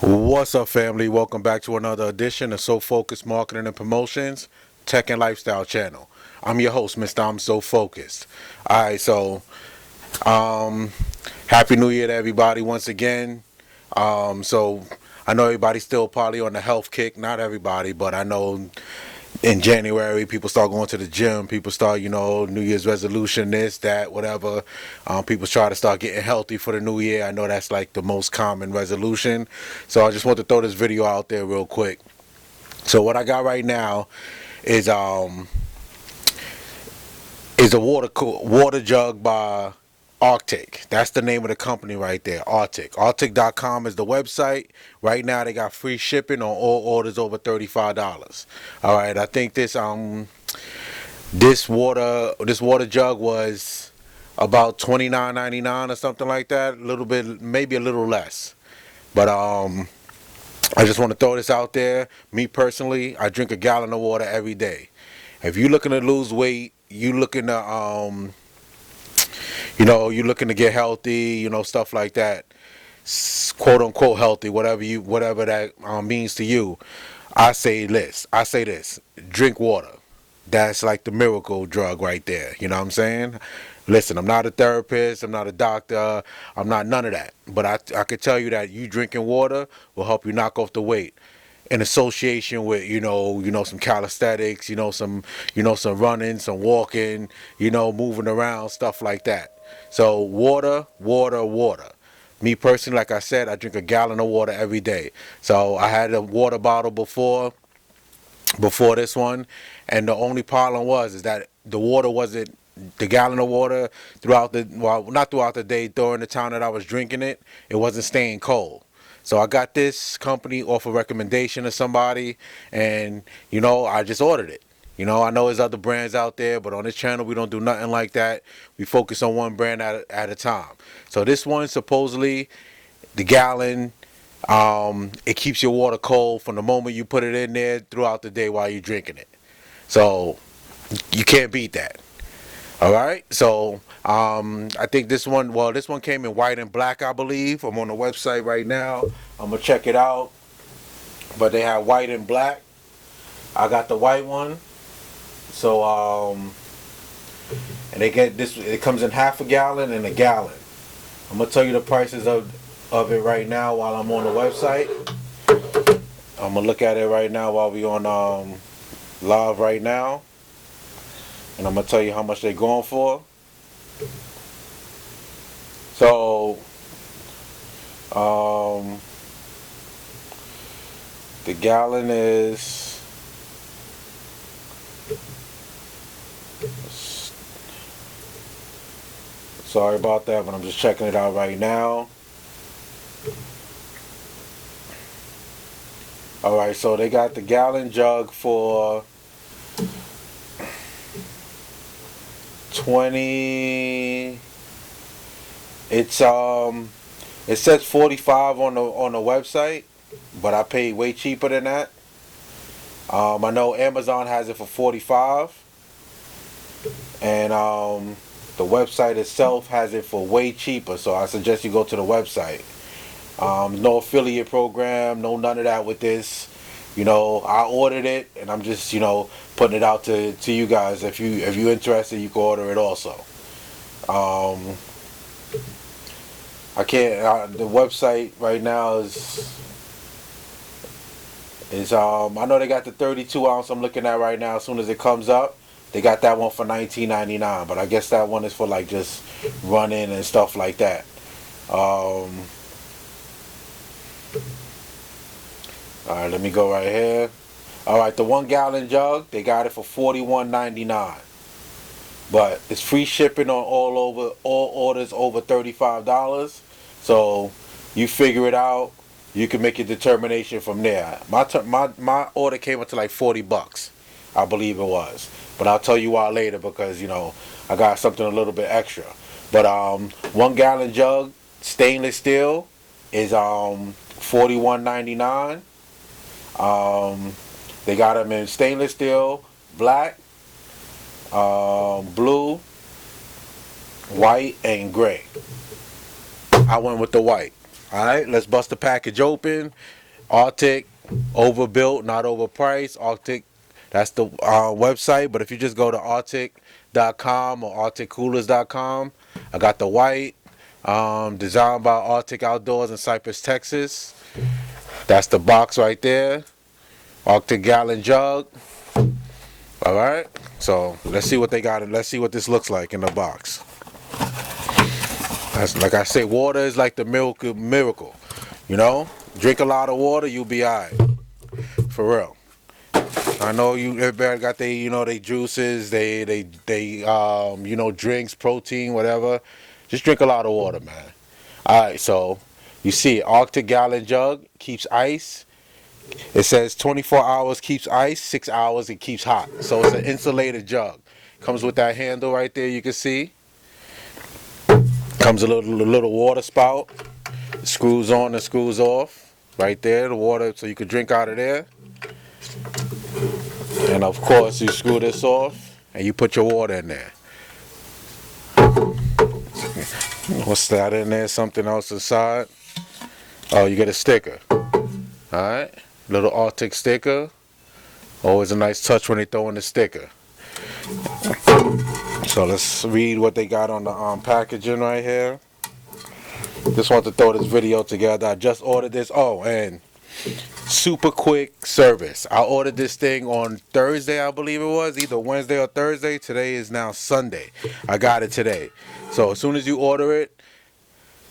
What's up, family? Welcome back to another edition of So Focused Marketing and Promotions Tech and Lifestyle Channel. I'm your host, Mr. I'm So Focused. Alright, so Happy New Year to everybody once again. So I know everybody's still probably on the health kick. Not everybody, but I know in January people start going to the gym. People start, New Year's resolution, this, that, whatever. People try to start getting healthy for the new year. I know that's like the most common resolution. So I just want to throw this video out there real quick. So what I got right now is a water jug by Rtic. That's the name of the company right there, Rtic. Rtic.com is the website. Right now they got free shipping on all orders over $35. All right, I think this water jug was about $29.99 or something like that. A little bit, maybe a little less. But I just want to throw this out there. Me personally, I drink a gallon of water every day. If you're looking to lose weight, you looking to you're looking to get healthy, stuff like that, quote unquote healthy, whatever that means to you. I say this: drink water. That's like the miracle drug right there. You know what I'm saying? Listen, I'm not a therapist, I'm not a doctor, I'm not none of that. But I could tell you that you drinking water will help you knock off the weight in association with some calisthenics, some running, some walking, moving around, stuff like that. So water, water, water. Me personally, like I said, I drink a gallon of water every day. So I had a water bottle before this one, and the only problem is that the water wasn't, the gallon of water not throughout the day, during the time that I was drinking it, it wasn't staying cold. So I got this company off a recommendation of somebody, and I just ordered it. I know there's other brands out there, but on this channel we don't do nothing like that. We focus on one brand at a time. So this one, supposedly, the gallon, it keeps your water cold from the moment you put it in there throughout the day while you're drinking it. So you can't beat that. All right. So I think this one came in white and black, I believe. I'm on the website right now. I'm gonna check it out. But they have white and black. I got the white one. So and they get this. It comes in half a gallon and a gallon. I'm gonna tell you the prices of it right now while I'm on the website. I'm gonna look at it right now while we on live right now, and I'm gonna tell you how much they're going for. So the gallon is, sorry about that, but I'm just checking it out right now. Alright, so they got the gallon jug for 20. It says 45 on the website, but I paid way cheaper than that. I know Amazon has it for 45, and the website itself has it for way cheaper, so I suggest you go to the website. No affiliate program, no none of that with this. I ordered it, and I'm just putting it out to you guys. If you're interested, you can order it also. I can't. The website right now is I know they got the 32 ounce I'm looking at right now. As soon as it comes up, they got that one for $19.99. But I guess that one is for like just running and stuff like that. Alright, let me go right here. Alright, the 1 gallon jug, they got it for $41.99. But it's free shipping on all orders over $35. So you figure it out. You can make your determination from there. My order came up to like $40, I believe it was. But I'll tell you why later, because I got something a little bit extra. But 1 gallon jug, stainless steel, is $41.99. They got them in stainless steel, black, blue, white, and gray. I went with the white. Alright, let's bust the package open. Rtic, overbuilt, not overpriced. Rtic, that's the website. But if you just go to Rtic.com or RticCoolers.com, I got the white, designed by Rtic Outdoors in Cypress, Texas. That's the box right there. Rtic gallon jug. Alright, so let's see what they got. Let's see what this looks like in the box. That's, like I say, water is like the miracle. You know, drink a lot of water, you'll be alright. For real. I know everybody got they, they juices, they drinks, protein, whatever. Just drink a lot of water, man. Alright, so you see, Rtic gallon jug keeps ice. It says 24 hours keeps ice, 6 hours it keeps hot. So it's an insulated jug. Comes with that handle right there, you can see. Comes a little water spout. Screws on and screws off. Right there, the water, so you can drink out of there. And of course, you screw this off and you put your water in there. What's that in there? Something else inside? Oh, you get a sticker. Alright, little Rtic sticker. Always a nice touch when they throw in the sticker. So let's read what they got on the packaging right here. Just want to throw this video together. I just ordered this. Oh, and super quick service. I ordered this thing on Thursday, I believe it was. Either Wednesday or Thursday. Today is now Sunday. I got it today. So as soon as you order it,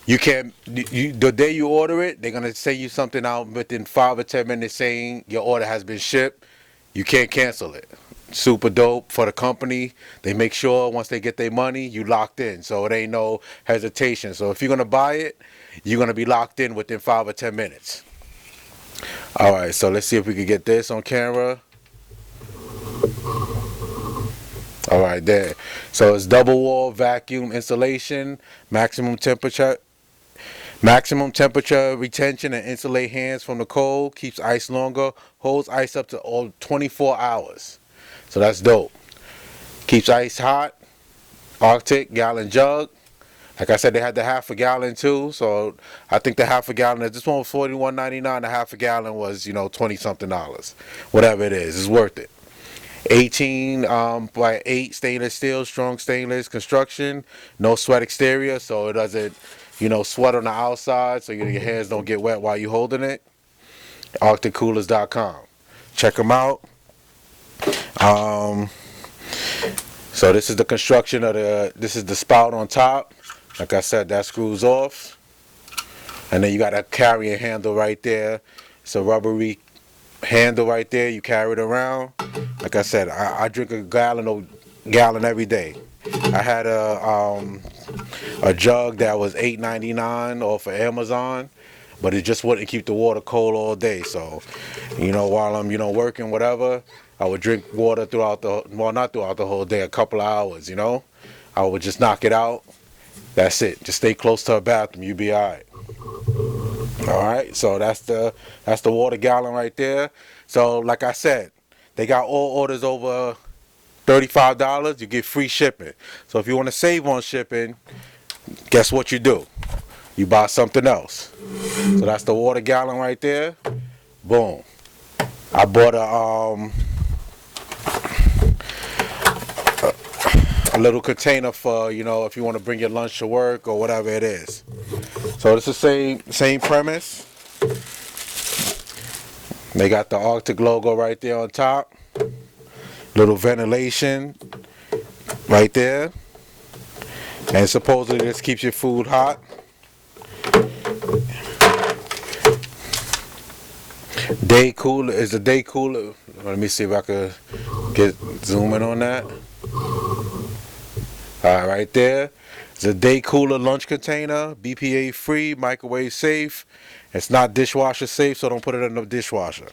the day you order it, they're going to send you something out within 5 or 10 minutes saying your order has been shipped. You can't cancel it. Super dope for the company. They make sure once they get their money, you locked in. So it ain't no hesitation. So if you're going to buy it, you're going to be locked in within 5 or 10 minutes. Alright, so let's see if we can get this on camera. Alright, there. So it's double wall vacuum insulation, maximum temperature retention and insulate hands from the cold, keeps ice longer, holds ice up to 24 hours. So that's dope. Keeps ice hot. Rtic gallon jug. Like I said, they had the half a gallon too. So I think the half a gallon, this one was $41.99. The half a gallon was, $20 something. Whatever it is, it's worth it. 18 by 8 stainless steel, strong stainless construction. No sweat exterior, so it doesn't, sweat on the outside, so your hands don't get wet while you're holding it. RticCoolers.com. Check them out. So this is the construction of this is the spout on top. Like I said, that screws off. And then you got a carrying handle right there. It's a rubbery handle right there. You carry it around. Like I said, I drink a gallon every day. I had a jug that was $8.99 off of Amazon, but it just wouldn't keep the water cold all day. So, while I'm working, whatever, I would drink water throughout not throughout the whole day, a couple of hours. I would just knock it out. That's it. Just stay close to a bathroom. You'll be alright. Alright, so that's the water gallon right there. So like I said, they got all orders over $35, you get free shipping. So if you want to save on shipping, guess what you do? You buy something else. So that's the water gallon right there. Boom. I bought a little container for, if you want to bring your lunch to work or whatever it is. So it's the same premise. They got the Rtic logo right there on top. Little ventilation right there. And supposedly this keeps your food hot. Day cooler is a day cooler. Let me see if I could get zoom in on that. Alright, right there. It's a day cooler lunch container, BPA free, microwave safe. It's not dishwasher safe, so don't put it in the dishwasher.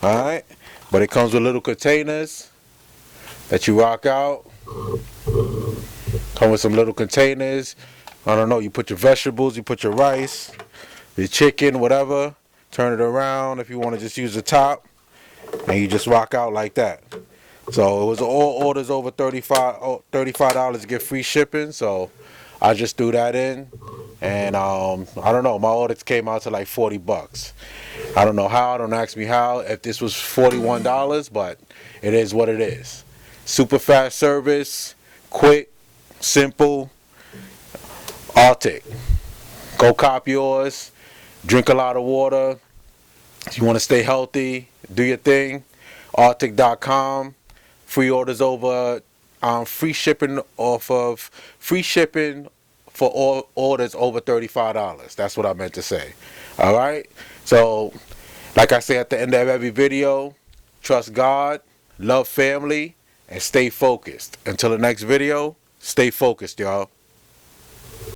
Alright? But it comes with little containers that you rock out. Come with some little containers. I don't know, you put your vegetables, you put your rice, your chicken, whatever. Turn it around if you want to just use the top. And you just rock out like that. So it was all orders over $35 to get free shipping. So I just threw that in. and I don't know, my orders came out to like $40. I don't know how, don't ask me how, if this was $41, but it is what it is. Super fast service, quick, simple, Rtic. Go cop yours, drink a lot of water. If you want to stay healthy, do your thing. Rtic.com. Free orders over, free shipping for all orders over $35. That's what I meant to say. All right. So, like I say at the end of every video, trust God, love family, and stay focused. Until the next video, stay focused, y'all.